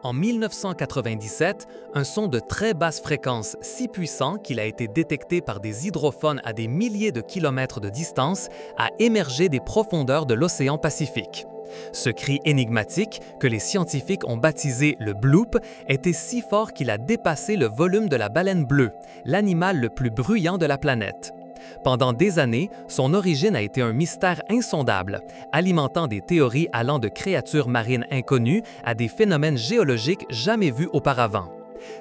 En 1997, un son de très basse fréquence si puissant qu'il a été détecté par des hydrophones à des milliers de kilomètres de distance a émergé des profondeurs de l'océan Pacifique. Ce cri énigmatique, que les scientifiques ont baptisé le bloop, était si fort qu'il a dépassé le volume de la baleine bleue, l'animal le plus bruyant de la planète. Pendant des années, son origine a été un mystère insondable, alimentant des théories allant de créatures marines inconnues à des phénomènes géologiques jamais vus auparavant.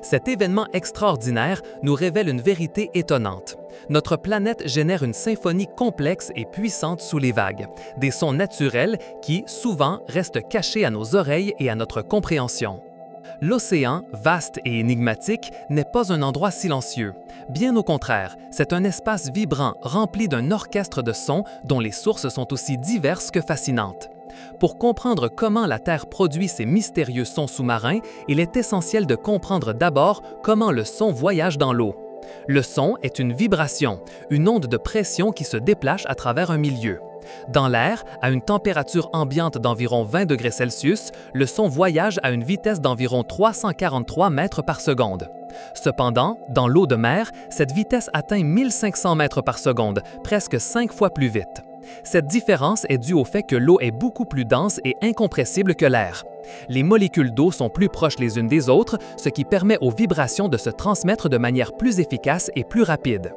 Cet événement extraordinaire nous révèle une vérité étonnante. Notre planète génère une symphonie complexe et puissante sous les vagues, des sons naturels qui, souvent, restent cachés à nos oreilles et à notre compréhension. L'océan, vaste et énigmatique, n'est pas un endroit silencieux. Bien au contraire, c'est un espace vibrant rempli d'un orchestre de sons dont les sources sont aussi diverses que fascinantes. Pour comprendre comment la Terre produit ces mystérieux sons sous-marins, il est essentiel de comprendre d'abord comment le son voyage dans l'eau. Le son est une vibration, une onde de pression qui se déplace à travers un milieu. Dans l'air, à une température ambiante d'environ 20 degrés Celsius, le son voyage à une vitesse d'environ 343 mètres par seconde. Cependant, dans l'eau de mer, cette vitesse atteint 1500 mètres par seconde, presque 5 fois plus vite. Cette différence est due au fait que l'eau est beaucoup plus dense et incompressible que l'air. Les molécules d'eau sont plus proches les unes des autres, ce qui permet aux vibrations de se transmettre de manière plus efficace et plus rapide.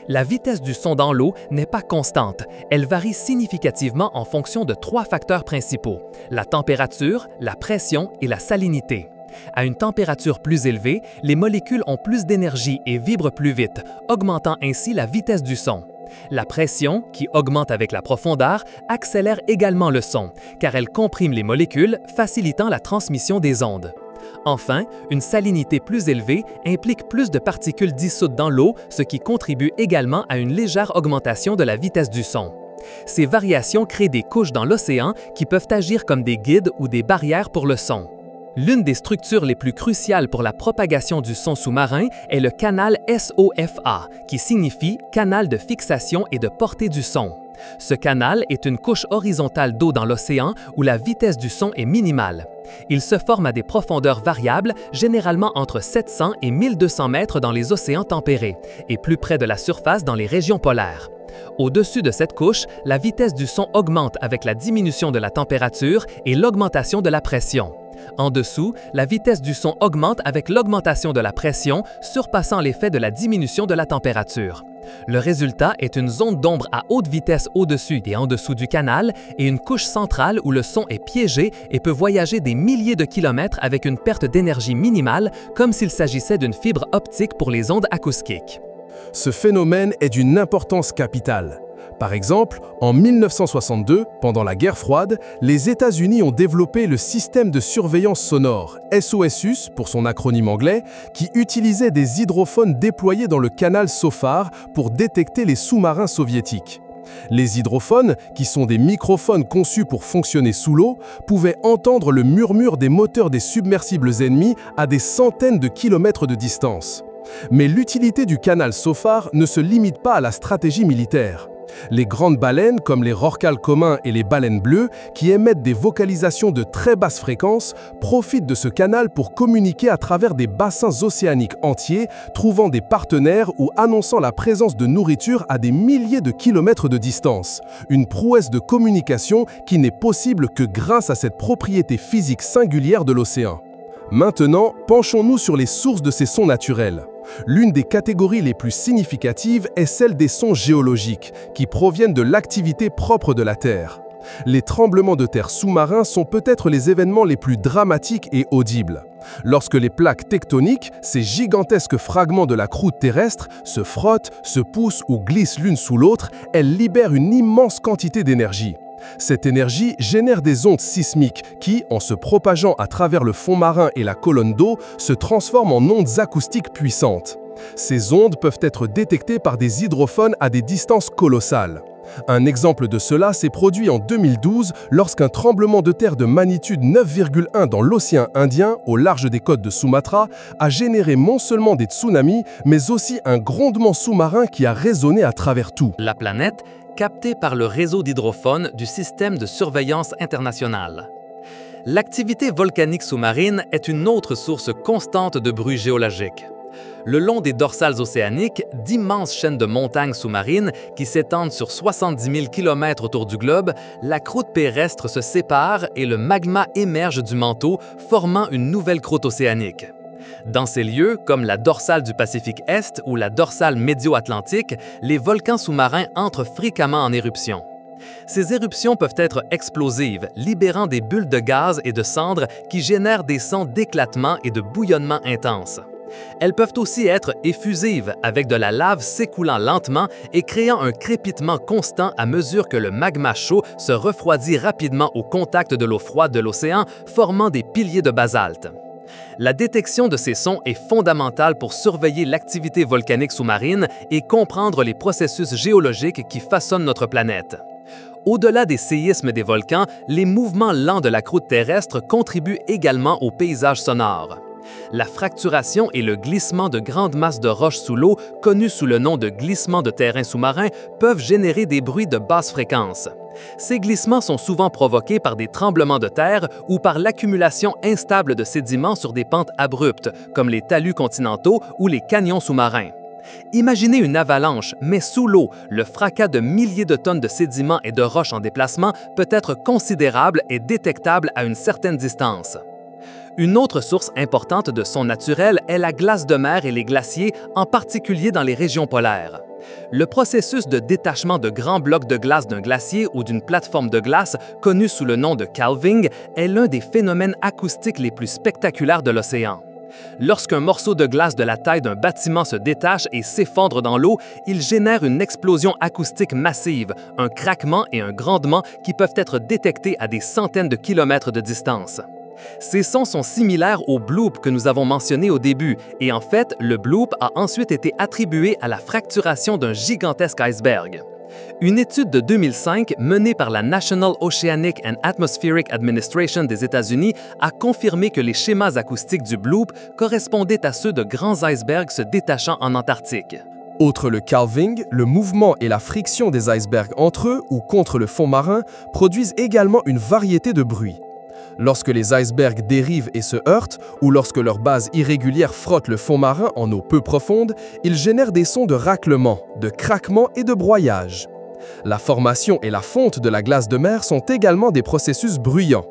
La vitesse du son dans l'eau n'est pas constante, elle varie significativement en fonction de 3 facteurs principaux: la température, la pression et la salinité. À une température plus élevée, les molécules ont plus d'énergie et vibrent plus vite, augmentant ainsi la vitesse du son. La pression, qui augmente avec la profondeur, accélère également le son, car elle comprime les molécules, facilitant la transmission des ondes. Enfin, une salinité plus élevée implique plus de particules dissoutes dans l'eau, ce qui contribue également à une légère augmentation de la vitesse du son. Ces variations créent des couches dans l'océan qui peuvent agir comme des guides ou des barrières pour le son. L'une des structures les plus cruciales pour la propagation du son sous-marin est le canal SOFA, qui signifie « canal de fixation et de portée du son ». Ce canal est une couche horizontale d'eau dans l'océan où la vitesse du son est minimale. Il se forme à des profondeurs variables, généralement entre 700 et 1200 mètres dans les océans tempérés, et plus près de la surface dans les régions polaires. Au-dessus de cette couche, la vitesse du son augmente avec la diminution de la température et l'augmentation de la pression. En dessous, la vitesse du son augmente avec l'augmentation de la pression, surpassant l'effet de la diminution de la température. Le résultat est une zone d'ombre à haute vitesse au-dessus et en dessous du canal et une couche centrale où le son est piégé et peut voyager des milliers de kilomètres avec une perte d'énergie minimale, comme s'il s'agissait d'une fibre optique pour les ondes acoustiques. Ce phénomène est d'une importance capitale. Par exemple, en 1962, pendant la guerre froide, les États-Unis ont développé le système de surveillance sonore, SOSUS pour son acronyme anglais, qui utilisait des hydrophones déployés dans le canal SOFAR pour détecter les sous-marins soviétiques. Les hydrophones, qui sont des microphones conçus pour fonctionner sous l'eau, pouvaient entendre le murmure des moteurs des submersibles ennemis à des centaines de kilomètres de distance. Mais l'utilité du canal SOFAR ne se limite pas à la stratégie militaire. Les grandes baleines, comme les rorquals communs et les baleines bleues, qui émettent des vocalisations de très basse fréquence, profitent de ce canal pour communiquer à travers des bassins océaniques entiers, trouvant des partenaires ou annonçant la présence de nourriture à des milliers de kilomètres de distance. Une prouesse de communication qui n'est possible que grâce à cette propriété physique singulière de l'océan. Maintenant, penchons-nous sur les sources de ces sons naturels. L'une des catégories les plus significatives est celle des sons géologiques, qui proviennent de l'activité propre de la Terre. Les tremblements de terre sous-marins sont peut-être les événements les plus dramatiques et audibles. Lorsque les plaques tectoniques, ces gigantesques fragments de la croûte terrestre, se frottent, se poussent ou glissent l'une sous l'autre, elles libèrent une immense quantité d'énergie. Cette énergie génère des ondes sismiques qui, en se propageant à travers le fond marin et la colonne d'eau, se transforment en ondes acoustiques puissantes. Ces ondes peuvent être détectées par des hydrophones à des distances colossales. Un exemple de cela s'est produit en 2012 lorsqu'un tremblement de terre de magnitude 9,1 dans l'océan Indien, au large des côtes de Sumatra, a généré non seulement des tsunamis, mais aussi un grondement sous-marin qui a résonné à travers tout. La planète, captée par le réseau d'hydrophones du système de surveillance international. L'activité volcanique sous-marine est une autre source constante de bruit géologique. Le long des dorsales océaniques, d'immenses chaînes de montagnes sous-marines qui s'étendent sur 70 000 km autour du globe, la croûte terrestre se sépare et le magma émerge du manteau, formant une nouvelle croûte océanique. Dans ces lieux, comme la dorsale du Pacifique Est ou la dorsale médio-atlantique, les volcans sous-marins entrent fréquemment en éruption. Ces éruptions peuvent être explosives, libérant des bulles de gaz et de cendres qui génèrent des sons d'éclatement et de bouillonnement intenses. Elles peuvent aussi être effusives, avec de la lave s'écoulant lentement et créant un crépitement constant à mesure que le magma chaud se refroidit rapidement au contact de l'eau froide de l'océan, formant des piliers de basalte. La détection de ces sons est fondamentale pour surveiller l'activité volcanique sous-marine et comprendre les processus géologiques qui façonnent notre planète. Au-delà des séismes des volcans, les mouvements lents de la croûte terrestre contribuent également au paysage sonore. La fracturation et le glissement de grandes masses de roches sous l'eau, connus sous le nom de glissement de terrain sous-marin, peuvent générer des bruits de basse fréquence. Ces glissements sont souvent provoqués par des tremblements de terre ou par l'accumulation instable de sédiments sur des pentes abruptes, comme les talus continentaux ou les canyons sous-marins. Imaginez une avalanche, mais sous l'eau, le fracas de milliers de tonnes de sédiments et de roches en déplacement peut être considérable et détectable à une certaine distance. Une autre source importante de son naturel est la glace de mer et les glaciers, en particulier dans les régions polaires. Le processus de détachement de grands blocs de glace d'un glacier ou d'une plateforme de glace, connu sous le nom de calving, est l'un des phénomènes acoustiques les plus spectaculaires de l'océan. Lorsqu'un morceau de glace de la taille d'un bâtiment se détache et s'effondre dans l'eau, il génère une explosion acoustique massive, un craquement et un grondement qui peuvent être détectés à des centaines de kilomètres de distance. Ces sons sont similaires au bloop que nous avons mentionné au début, et en fait, le bloop a ensuite été attribué à la fracturation d'un gigantesque iceberg. Une étude de 2005 menée par la National Oceanic and Atmospheric Administration des États-Unis a confirmé que les schémas acoustiques du bloop correspondaient à ceux de grands icebergs se détachant en Antarctique. Outre le calving, le mouvement et la friction des icebergs entre eux ou contre le fond marin produisent également une variété de bruits. Lorsque les icebergs dérivent et se heurtent, ou lorsque leur base irrégulière frotte le fond marin en eau peu profonde, ils génèrent des sons de raclement, de craquement et de broyage. La formation et la fonte de la glace de mer sont également des processus bruyants.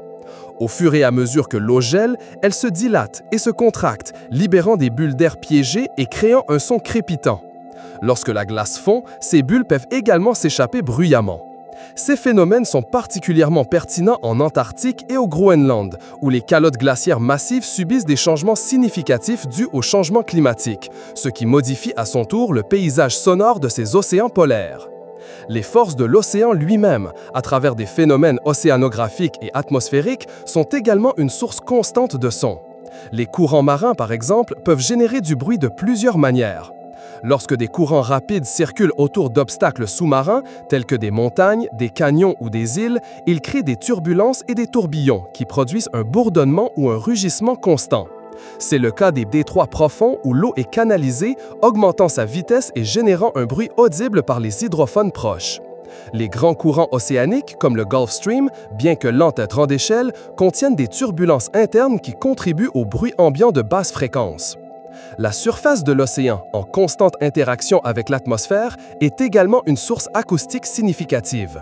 Au fur et à mesure que l'eau gèle, elle se dilate et se contracte, libérant des bulles d'air piégées et créant un son crépitant. Lorsque la glace fond, ces bulles peuvent également s'échapper bruyamment. Ces phénomènes sont particulièrement pertinents en Antarctique et au Groenland, où les calottes glaciaires massives subissent des changements significatifs dus au changement climatique, ce qui modifie à son tour le paysage sonore de ces océans polaires. Les forces de l'océan lui-même, à travers des phénomènes océanographiques et atmosphériques, sont également une source constante de son. Les courants marins, par exemple, peuvent générer du bruit de plusieurs manières. Lorsque des courants rapides circulent autour d'obstacles sous-marins, tels que des montagnes, des canyons ou des îles, ils créent des turbulences et des tourbillons qui produisent un bourdonnement ou un rugissement constant. C'est le cas des détroits profonds où l'eau est canalisée, augmentant sa vitesse et générant un bruit audible par les hydrophones proches. Les grands courants océaniques, comme le Gulf Stream, bien que lents à grande échelle, contiennent des turbulences internes qui contribuent au bruit ambiant de basse fréquence. La surface de l'océan, en constante interaction avec l'atmosphère, est également une source acoustique significative.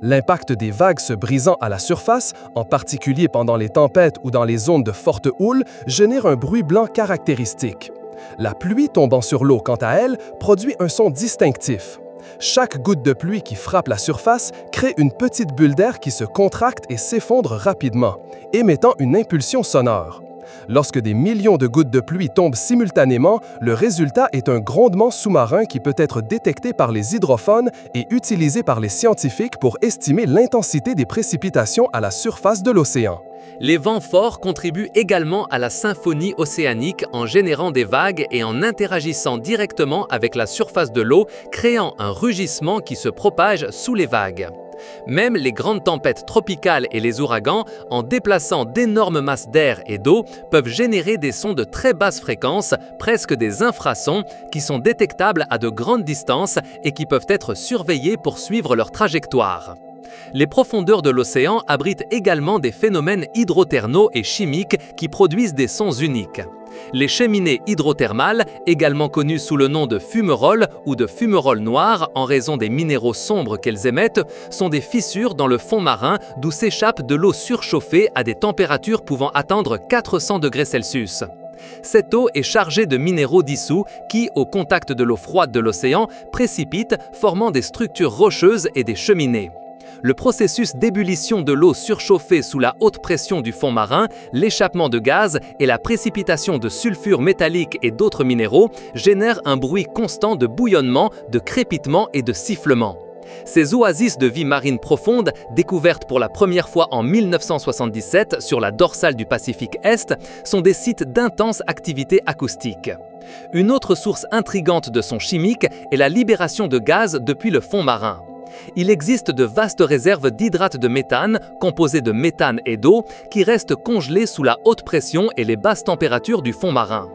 L'impact des vagues se brisant à la surface, en particulier pendant les tempêtes ou dans les zones de forte houle, génère un bruit blanc caractéristique. La pluie tombant sur l'eau, quant à elle, produit un son distinctif. Chaque goutte de pluie qui frappe la surface crée une petite bulle d'air qui se contracte et s'effondre rapidement, émettant une impulsion sonore. Lorsque des millions de gouttes de pluie tombent simultanément, le résultat est un grondement sous-marin qui peut être détecté par les hydrophones et utilisé par les scientifiques pour estimer l'intensité des précipitations à la surface de l'océan. Les vents forts contribuent également à la symphonie océanique en générant des vagues et en interagissant directement avec la surface de l'eau, créant un rugissement qui se propage sous les vagues. Même les grandes tempêtes tropicales et les ouragans, en déplaçant d'énormes masses d'air et d'eau, peuvent générer des sons de très basse fréquence, presque des infrasons, qui sont détectables à de grandes distances et qui peuvent être surveillés pour suivre leur trajectoire. Les profondeurs de l'océan abritent également des phénomènes hydrothermaux et chimiques qui produisent des sons uniques. Les cheminées hydrothermales, également connues sous le nom de fumerolles ou de fumerolles noires en raison des minéraux sombres qu'elles émettent, sont des fissures dans le fond marin d'où s'échappe de l'eau surchauffée à des températures pouvant atteindre 400 degrés Celsius. Cette eau est chargée de minéraux dissous qui, au contact de l'eau froide de l'océan, précipitent, formant des structures rocheuses et des cheminées. Le processus d'ébullition de l'eau surchauffée sous la haute pression du fond marin, l'échappement de gaz et la précipitation de sulfure métallique et d'autres minéraux génèrent un bruit constant de bouillonnement, de crépitement et de sifflement. Ces oasis de vie marine profonde, découvertes pour la première fois en 1977 sur la dorsale du Pacifique Est, sont des sites d'intense activité acoustique. Une autre source intrigante de son chimique est la libération de gaz depuis le fond marin. Il existe de vastes réserves d'hydrate de méthane, composées de méthane et d'eau, qui restent congelées sous la haute pression et les basses températures du fond marin.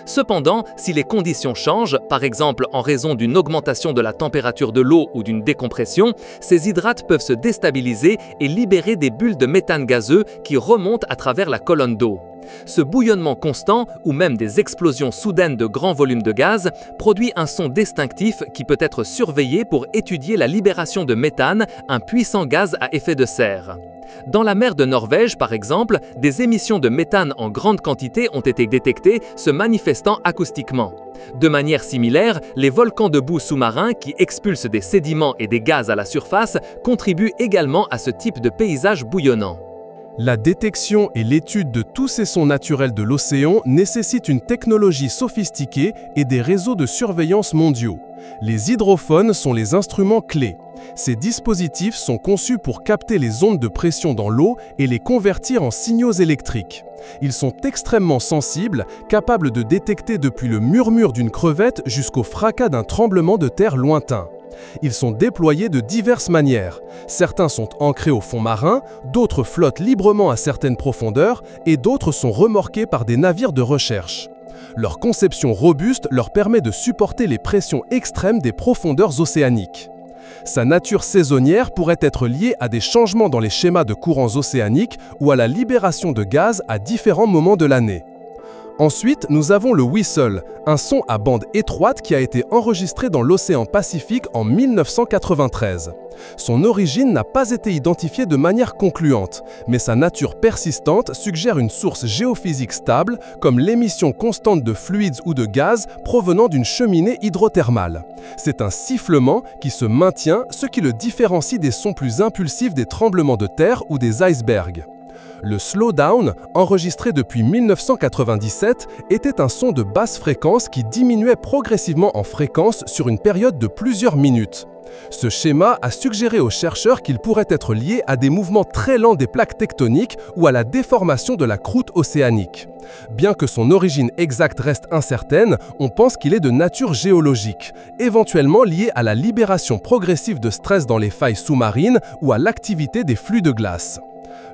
Cependant, si les conditions changent, par exemple en raison d'une augmentation de la température de l'eau ou d'une décompression, ces hydrates peuvent se déstabiliser et libérer des bulles de méthane gazeux qui remontent à travers la colonne d'eau. Ce bouillonnement constant, ou même des explosions soudaines de grands volumes de gaz, produit un son distinctif qui peut être surveillé pour étudier la libération de méthane, un puissant gaz à effet de serre. Dans la mer de Norvège, par exemple, des émissions de méthane en grande quantité ont été détectées, se manifestant acoustiquement. De manière similaire, les volcans de boue sous-marins qui expulsent des sédiments et des gaz à la surface contribuent également à ce type de paysage bouillonnant. La détection et l'étude de tous ces sons naturels de l'océan nécessitent une technologie sophistiquée et des réseaux de surveillance mondiaux. Les hydrophones sont les instruments clés. Ces dispositifs sont conçus pour capter les ondes de pression dans l'eau et les convertir en signaux électriques. Ils sont extrêmement sensibles, capables de détecter depuis le murmure d'une crevette jusqu'au fracas d'un tremblement de terre lointain. Ils sont déployés de diverses manières. Certains sont ancrés au fond marin, d'autres flottent librement à certaines profondeurs et d'autres sont remorqués par des navires de recherche. Leur conception robuste leur permet de supporter les pressions extrêmes des profondeurs océaniques. Sa nature saisonnière pourrait être liée à des changements dans les schémas de courants océaniques ou à la libération de gaz à différents moments de l'année. Ensuite, nous avons le whistle, un son à bande étroite qui a été enregistré dans l'océan Pacifique en 1993. Son origine n'a pas été identifiée de manière concluante, mais sa nature persistante suggère une source géophysique stable, comme l'émission constante de fluides ou de gaz provenant d'une cheminée hydrothermale. C'est un sifflement qui se maintient, ce qui le différencie des sons plus impulsifs des tremblements de terre ou des icebergs. Le slowdown, enregistré depuis 1997, était un son de basse fréquence qui diminuait progressivement en fréquence sur une période de plusieurs minutes. Ce schéma a suggéré aux chercheurs qu'il pourrait être lié à des mouvements très lents des plaques tectoniques ou à la déformation de la croûte océanique. Bien que son origine exacte reste incertaine, on pense qu'il est de nature géologique, éventuellement lié à la libération progressive de stress dans les failles sous-marines ou à l'activité des flux de glace.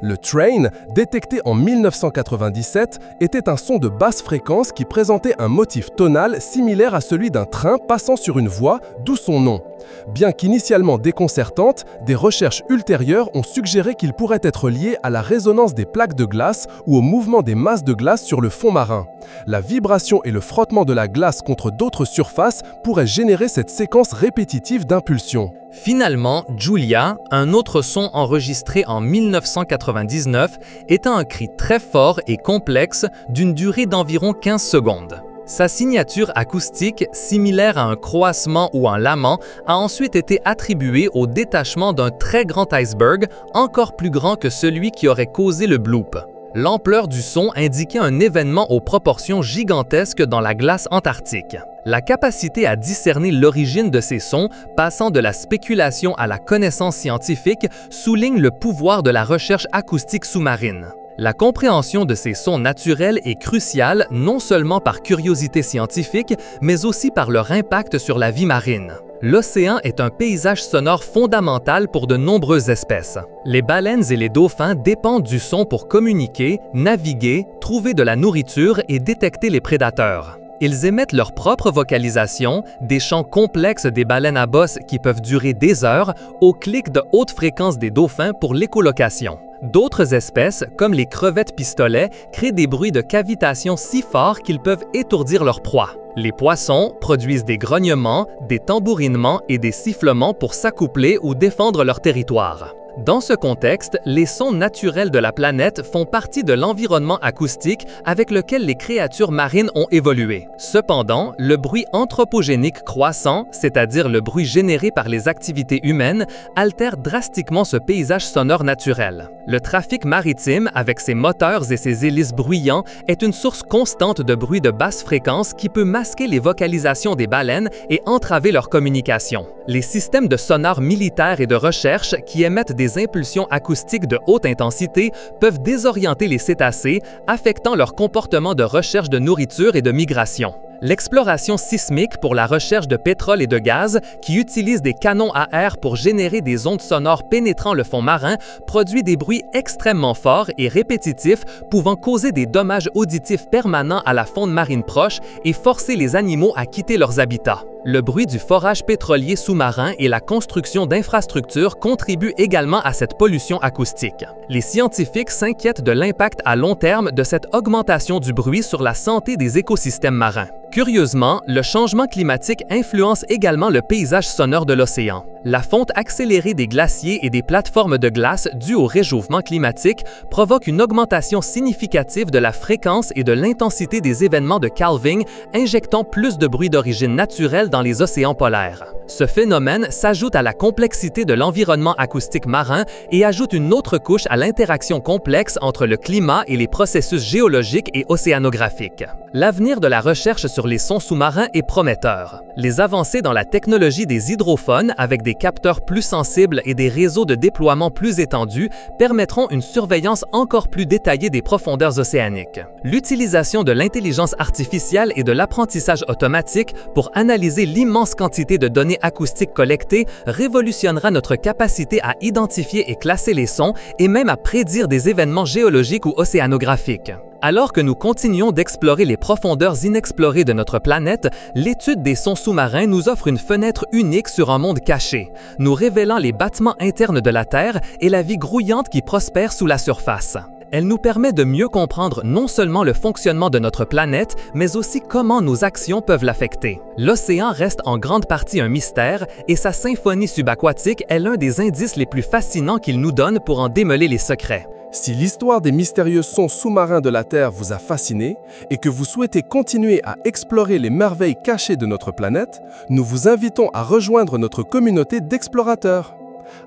Le train, détecté en 1997, était un son de basse fréquence qui présentait un motif tonal similaire à celui d'un train passant sur une voie, d'où son nom. Bien qu'initialement déconcertante, des recherches ultérieures ont suggéré qu'il pourrait être lié à la résonance des plaques de glace ou au mouvement des masses de glace sur le fond marin. La vibration et le frottement de la glace contre d'autres surfaces pourraient générer cette séquence répétitive d'impulsions. Finalement, Julia, un autre son enregistré en 1999, est un cri très fort et complexe d'une durée d'environ 15 secondes. Sa signature acoustique, similaire à un croassement ou un lament, a ensuite été attribuée au détachement d'un très grand iceberg, encore plus grand que celui qui aurait causé le bloop. L'ampleur du son indiquait un événement aux proportions gigantesques dans la glace antarctique. La capacité à discerner l'origine de ces sons, passant de la spéculation à la connaissance scientifique, souligne le pouvoir de la recherche acoustique sous-marine. La compréhension de ces sons naturels est cruciale non seulement par curiosité scientifique, mais aussi par leur impact sur la vie marine. L'océan est un paysage sonore fondamental pour de nombreuses espèces. Les baleines et les dauphins dépendent du son pour communiquer, naviguer, trouver de la nourriture et détecter les prédateurs. Ils émettent leur propre vocalisation, des chants complexes des baleines à bosse qui peuvent durer des heures, au clic de haute fréquence des dauphins pour l'écholocation. D'autres espèces, comme les crevettes pistolets, créent des bruits de cavitation si forts qu'ils peuvent étourdir leur proie. Les poissons produisent des grognements, des tambourinements et des sifflements pour s'accoupler ou défendre leur territoire. Dans ce contexte, les sons naturels de la planète font partie de l'environnement acoustique avec lequel les créatures marines ont évolué. Cependant, le bruit anthropogénique croissant, c'est-à-dire le bruit généré par les activités humaines, altère drastiquement ce paysage sonore naturel. Le trafic maritime, avec ses moteurs et ses hélices bruyants, est une source constante de bruit de basse fréquence qui peut masquer les vocalisations des baleines et entraver leur communication. Les systèmes de sonar militaires et de recherche qui émettent des impulsions acoustiques de haute intensité peuvent désorienter les cétacés, affectant leur comportement de recherche de nourriture et de migration. L'exploration sismique pour la recherche de pétrole et de gaz, qui utilise des canons à air pour générer des ondes sonores pénétrant le fond marin, produit des bruits extrêmement forts et répétitifs pouvant causer des dommages auditifs permanents à la faune marine proche et forcer les animaux à quitter leurs habitats. Le bruit du forage pétrolier sous-marin et la construction d'infrastructures contribuent également à cette pollution acoustique. Les scientifiques s'inquiètent de l'impact à long terme de cette augmentation du bruit sur la santé des écosystèmes marins. Curieusement, le changement climatique influence également le paysage sonore de l'océan. La fonte accélérée des glaciers et des plateformes de glace due au réchauffement climatique provoque une augmentation significative de la fréquence et de l'intensité des événements de calving, injectant plus de bruit d'origine naturelle dans les océans polaires. Ce phénomène s'ajoute à la complexité de l'environnement acoustique marin et ajoute une autre couche à l'interaction complexe entre le climat et les processus géologiques et océanographiques. L'avenir de la recherche sur les sons sous-marins est prometteur. Les avancées dans la technologie des hydrophones avec des capteurs plus sensibles et des réseaux de déploiement plus étendus permettront une surveillance encore plus détaillée des profondeurs océaniques. L'utilisation de l'intelligence artificielle et de l'apprentissage automatique pour analyser l'immense quantité de données acoustiques collectées révolutionnera notre capacité à identifier et classer les sons et même à prédire des événements géologiques ou océanographiques. Alors que nous continuons d'explorer les profondeurs inexplorées de notre planète, l'étude des sons sous-marins nous offre une fenêtre unique sur un monde caché, nous révélant les battements internes de la Terre et la vie grouillante qui prospère sous la surface. Elle nous permet de mieux comprendre non seulement le fonctionnement de notre planète, mais aussi comment nos actions peuvent l'affecter. L'océan reste en grande partie un mystère et sa symphonie subaquatique est l'un des indices les plus fascinants qu'il nous donne pour en démêler les secrets. Si l'histoire des mystérieux sons sous-marins de la Terre vous a fasciné et que vous souhaitez continuer à explorer les merveilles cachées de notre planète, nous vous invitons à rejoindre notre communauté d'explorateurs.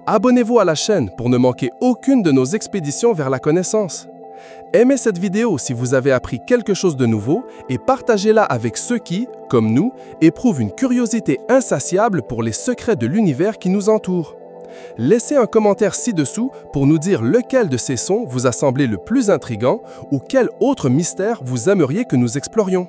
Abonnez-vous à la chaîne pour ne manquer aucune de nos expéditions vers la connaissance. Aimez cette vidéo si vous avez appris quelque chose de nouveau et partagez-la avec ceux qui, comme nous, éprouvent une curiosité insatiable pour les secrets de l'univers qui nous entoure. Laissez un commentaire ci-dessous pour nous dire lequel de ces sons vous a semblé le plus intriguant ou quel autre mystère vous aimeriez que nous explorions.